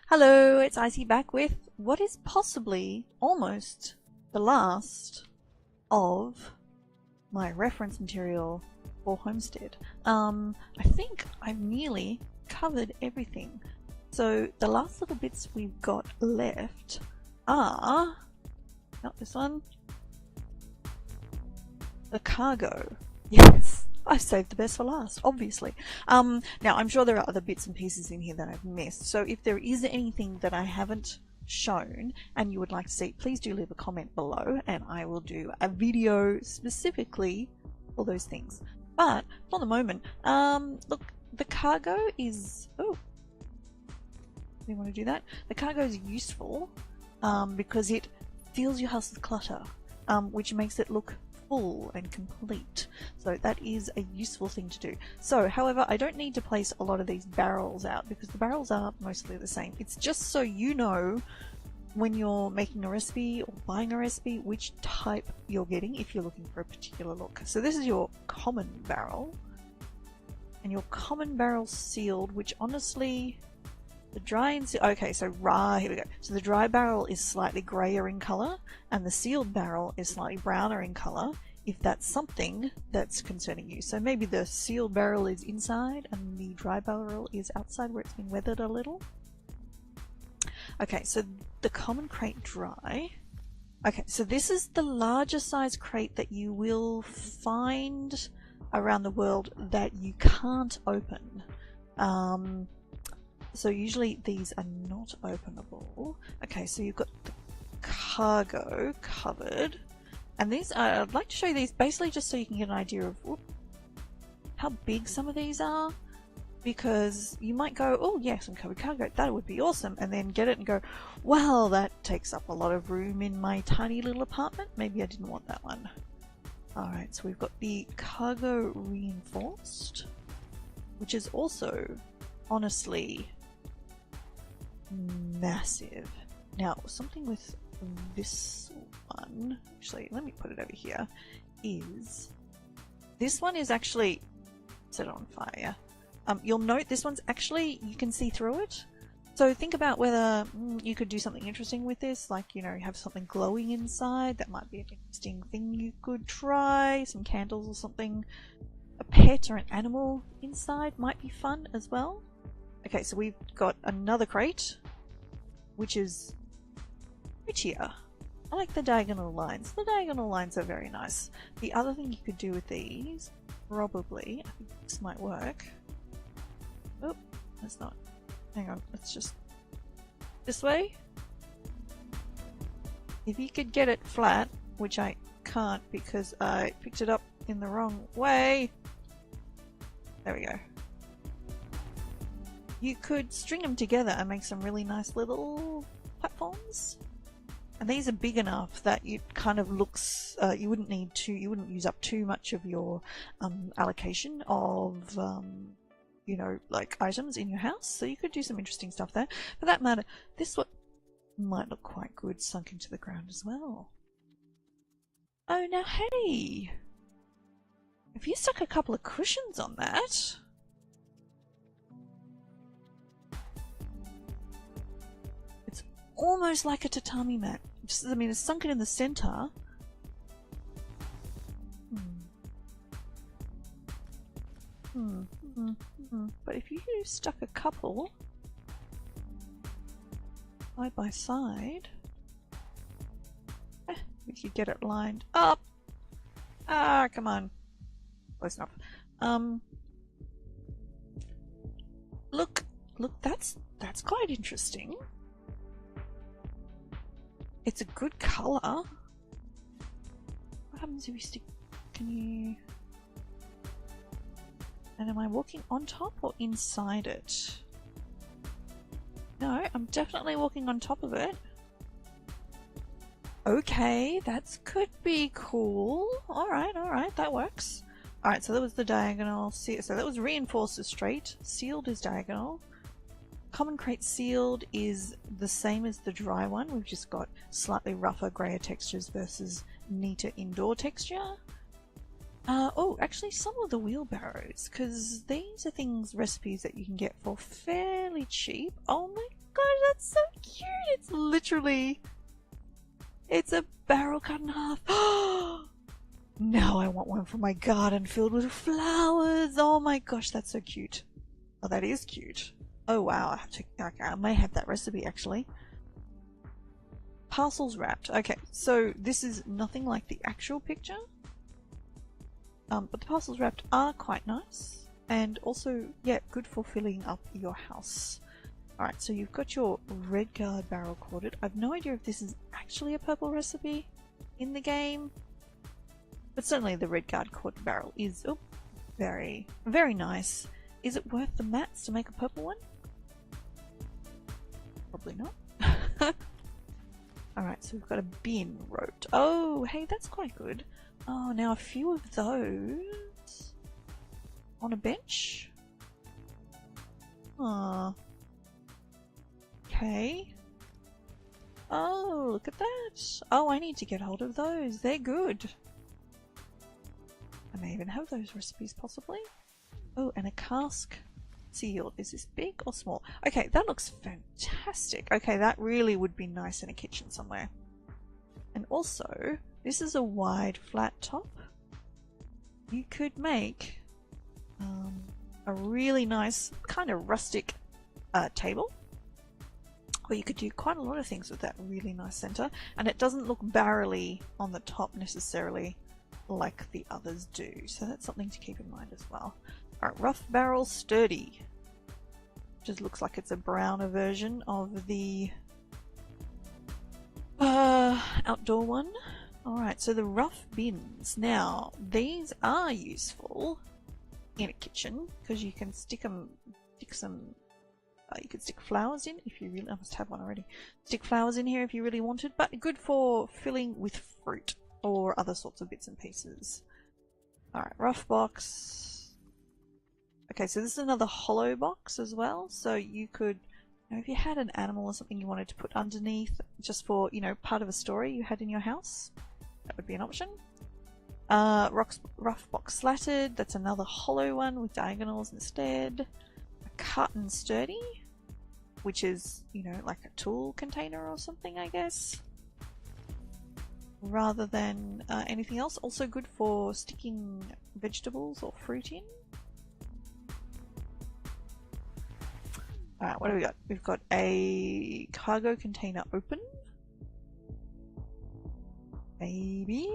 Hello, it's Icy back with what is possibly almost the last of my reference material for Homestead. I think I've nearly covered everything. So the last little bits we've got left are, not this one, the cargo. Yes, I saved the best for last, obviously. Now, I'm sure there are other bits and pieces in here that I've missed, so if there is anything that I haven't shown and you would like to see, please do leave a comment below and I will do a video specifically for those things. But for the moment, look, the cargo is... oh, you want to do that? The cargo is useful because it fills your house with clutter, which makes it look full and complete. So that is a useful thing to do. So, however, I don't need to place a lot of these barrels out because the barrels are mostly the same. It's just so you know when you're making a recipe or buying a recipe which type you're getting if you're looking for a particular look. So this is your common barrel, and your common barrel sealed, which honestly the dry and okay, so here we go. So the dry barrel is slightly grayer in color and the sealed barrel is slightly browner in color, if that's something that's concerning you. So maybe the sealed barrel is inside and the dry barrel is outside where it's been weathered a little. Okay, so the common crate dry. Okay, so this is the larger size crate that you will find around the world that you can't open. So usually these are not openable. Okay, so you've got the cargo covered. And these, I'd like to show you these basically just so you can get an idea of how big some of these are. Because you might go, oh yes, some covered cargo, that would be awesome. And then get it and go, well, that takes up a lot of room in my tiny little apartment. Maybe I didn't want that one. Alright, so we've got the cargo reinforced, which is also, honestly, massive. Now, something with this one, actually, let me put it over here, is this one is actually set on fire. You'll note this one's actually, you can see through it. So think about whether you could do something interesting with this, like, you know, have something glowing inside. That might be an interesting thing you could try. Some candles or something. A pet or an animal inside might be fun as well. Okay, so we've got another crate, which is prettier. I like the diagonal lines. The diagonal lines are very nice. The other thing you could do with these, probably, I think this might work. Oh, that's not. Hang on, let's just this way. If you could get it flat, which I can't because I picked it up in the wrong way. There we go. You could string them together and make some really nice little platforms. And these are big enough that it kind of looks, you wouldn't use up too much of your allocation of, you know, like items in your house. So you could do some interesting stuff there. For that matter, this one might look quite good sunk into the ground as well. Oh, now hey! If you stuck a couple of cushions on that... almost like a tatami mat. Just, I mean, it's sunken in the center. But if you stuck a couple side by side, we could get it lined up. Ah, come on. Close enough. Look, that's quite interesting. It's a good color. What happens if you stick... can you... and am I walking on top or inside it? No, I'm definitely walking on top of it. Okay, that could be cool. Alright, that works. Alright, so that was the diagonal. So that was reinforced as straight. Sealed is diagonal. Common crate sealed is the same as the dry one. We've just got slightly rougher, grayer textures versus neater indoor texture. Oh, actually some of the wheelbarrows, because these are recipes that you can get for fairly cheap. Oh my god, that's so cute! It's literally... It's a barrel cut in half. Now I want one for my garden filled with flowers. Oh my gosh, that's so cute. Oh, that is cute. Oh wow, I have to... Okay, I may have that recipe actually. Parcels wrapped. Okay, so this is nothing like the actual picture. But the parcels wrapped are quite nice. And also, yeah, good for filling up your house. Alright, so you've got your red guard barrel corded. I've no idea if this is actually a purple recipe in the game. But certainly the red guard corded barrel is very, very nice. Is it worth the mats to make a purple one? Probably not. Alright, so we've got a bin roped. Oh, hey, that's quite good. Oh, now a few of those on a bench. Ah. Okay. Oh, look at that. Oh, I need to get hold of those. They're good. I may even have those recipes, possibly. Oh, and a cask sealed. Is this big or small? Okay, that looks fantastic. Okay, that really would be nice in a kitchen somewhere. And also, this is a wide flat top. You could make a really nice kind of rustic table. Or you could do quite a lot of things with that really nice center. And it doesn't look barrely on the top necessarily like the others do. So that's something to keep in mind as well. Alright, rough barrel sturdy. Just looks like it's a browner version of the outdoor one. Alright, so the rough bins. Now, these are useful in a kitchen because you can stick some you could stick flowers in if you really... I must have one already. Stick flowers in here if you really wanted, but good for filling with fruit or other sorts of bits and pieces. Alright, rough box. Okay, so this is another hollow box as well, so you could... You know, if you had an animal or something you wanted to put underneath just for, you know, part of a story you had in your house, that would be an option. Rough box slatted, that's another hollow one with diagonals instead. Cut and sturdy, which is, you know, like a tool container or something, I guess, rather than anything else. Also good for sticking vegetables or fruit in. Alright, what do we got? We've got a cargo container open. Maybe.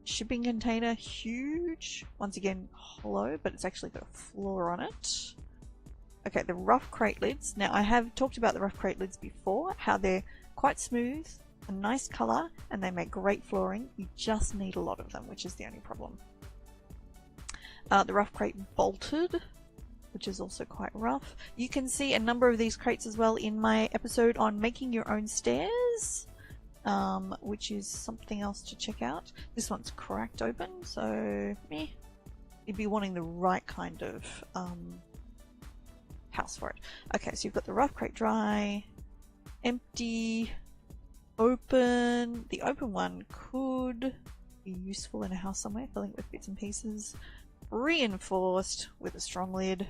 Shipping container, huge. Once again, hollow, but it's actually got a floor on it. Okay, the rough crate lids. Now, I have talked about the rough crate lids before, how they're quite smooth, a nice colour, and they make great flooring. You just need a lot of them, which is the only problem. The rough crate bolted, which is also quite rough. You can see a number of these crates as well in my episode on making your own stairs, which is something else to check out. This one's cracked open, so meh. You'd be wanting the right kind of house for it. Okay, so you've got the rough crate dry, empty, open. The open one could be useful in a house somewhere, filling it with bits and pieces. Reinforced with a strong lid.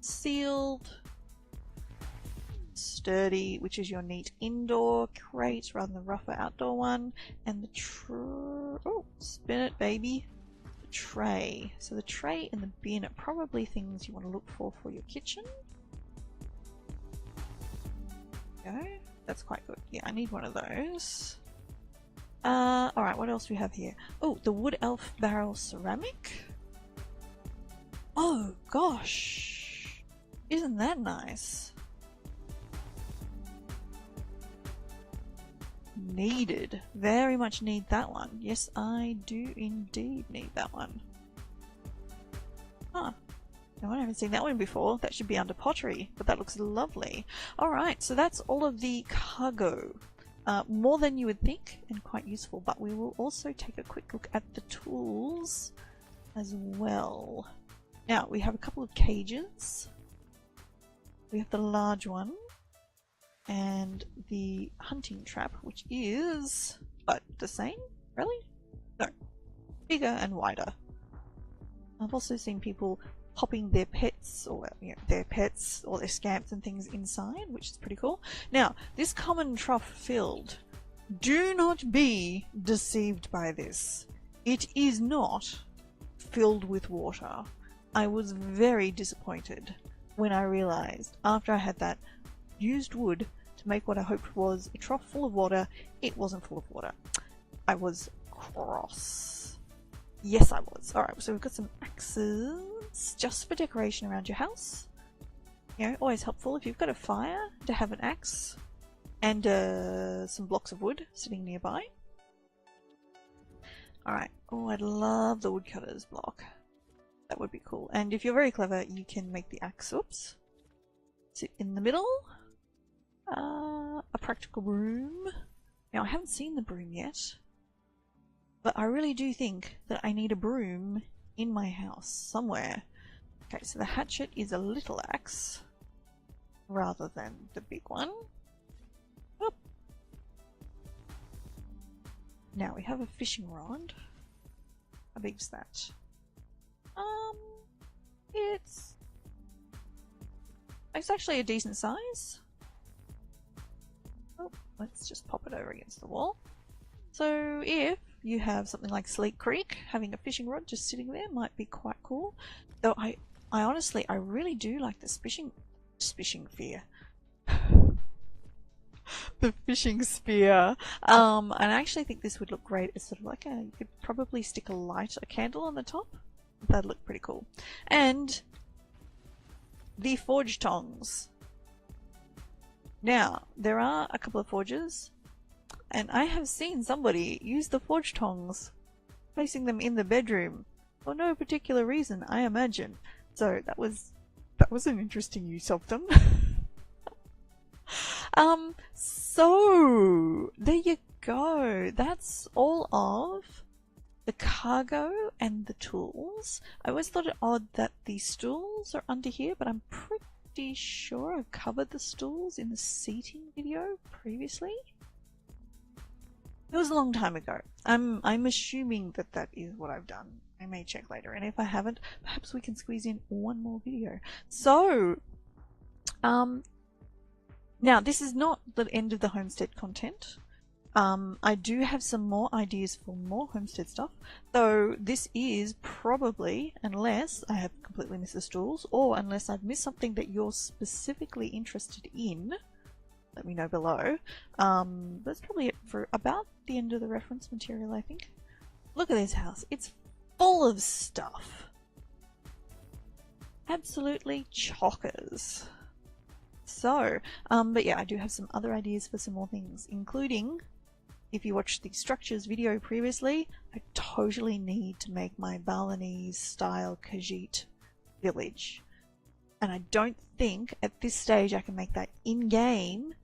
Sealed. Sturdy, which is your neat indoor crate rather than the rougher outdoor one. And the oh, spin it, baby. Tray. So the tray and the bin are probably things you want to look for your kitchen. Go. That's quite good. Yeah, I need one of those. Alright, what else do we have here? Oh, the wood elf barrel ceramic. Oh gosh. Isn't that nice? Needed. Very much need that one. Yes, I do indeed need that one. Huh. No, I haven't seen that one before. That should be under pottery, but that looks lovely. Alright, so that's all of the cargo. More than you would think, and quite useful, but we will also take a quick look at the tools as well. Now, we have a couple of cages. We have the large one. And the hunting trap, which is the same, really? No, bigger and wider. I've also seen people popping their pets or their pets or their scamps and things inside, which is pretty cool. Now, this common trough filled, do not be deceived by this. It is not filled with water. I was very disappointed when I realized after I had that used wood to make what I hoped was a trough full of water, it wasn't full of water. I was cross. Yes, I was. Alright, so we've got some axes just for decoration around your house. You know, always helpful if you've got a fire to have an axe and some blocks of wood sitting nearby. Alright, oh, I'd love the woodcutter's block. That would be cool. And if you're very clever, you can make the axe, oops, sit in the middle. A practical broom. Now, I haven't seen the broom yet, but I really do think that I need a broom in my house somewhere. Okay, so the hatchet is a little axe rather than the big one. Oh. Now we have a fishing rod. How big's that? It's actually a decent size. Oh, let's just pop it over against the wall. So if you have something like Sleek Creek, having a fishing rod just sitting there might be quite cool. Though I honestly, I really do like the fishing spear. The fishing spear. And I actually think this would look great as sort of like you could probably stick a candle on the top. That'd look pretty cool. And the forge tongs. Now, there are a couple of forges, and I have seen somebody use the forge tongs, placing them in the bedroom for no particular reason, I imagine. So that was an interesting use of them. So there you go. That's all of the cargo and the tools. I always thought it odd that the stools are under here, but I'm pretty sure I've covered the stools in the seating video previously. It was a long time ago. I'm assuming that is what I've done. I may check later, and if I haven't, perhaps we can squeeze in one more video. So, now this is not the end of the Homestead content. I do have some more ideas for more Homestead stuff, though this is probably, unless I have completely missed the stools, or unless I've missed something that you're specifically interested in, let me know below. That's probably it for about the end of the reference material, I think. Look at this house. It's full of stuff. Absolutely chockers. So, but yeah, I do have some other ideas for some more things, including, if you watched the structures video previously, I totally need to make my Balinese style Khajiit village. And I don't think at this stage I can make that in-game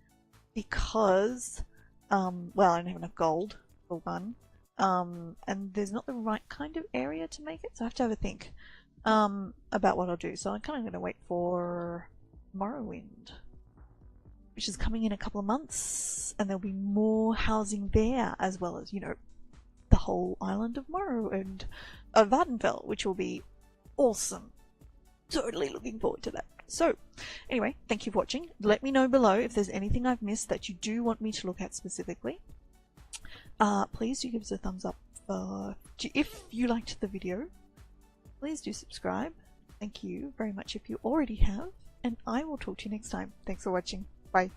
because, well, I don't have enough gold for one, and there's not the right kind of area to make it, so I have to have a think about what I'll do. So I'm kind of going to wait for Morrowind, which is coming in a couple of months, and there'll be more housing there, as well as, you know, the whole island of Morrow and Vardenfell, which will be awesome. Totally looking forward to that. So, anyway, thank you for watching. Let me know below if there's anything I've missed that you do want me to look at specifically. Please do give us a thumbs up if you liked the video. Please do subscribe. Thank you very much if you already have, and I will talk to you next time. Thanks for watching. Bye.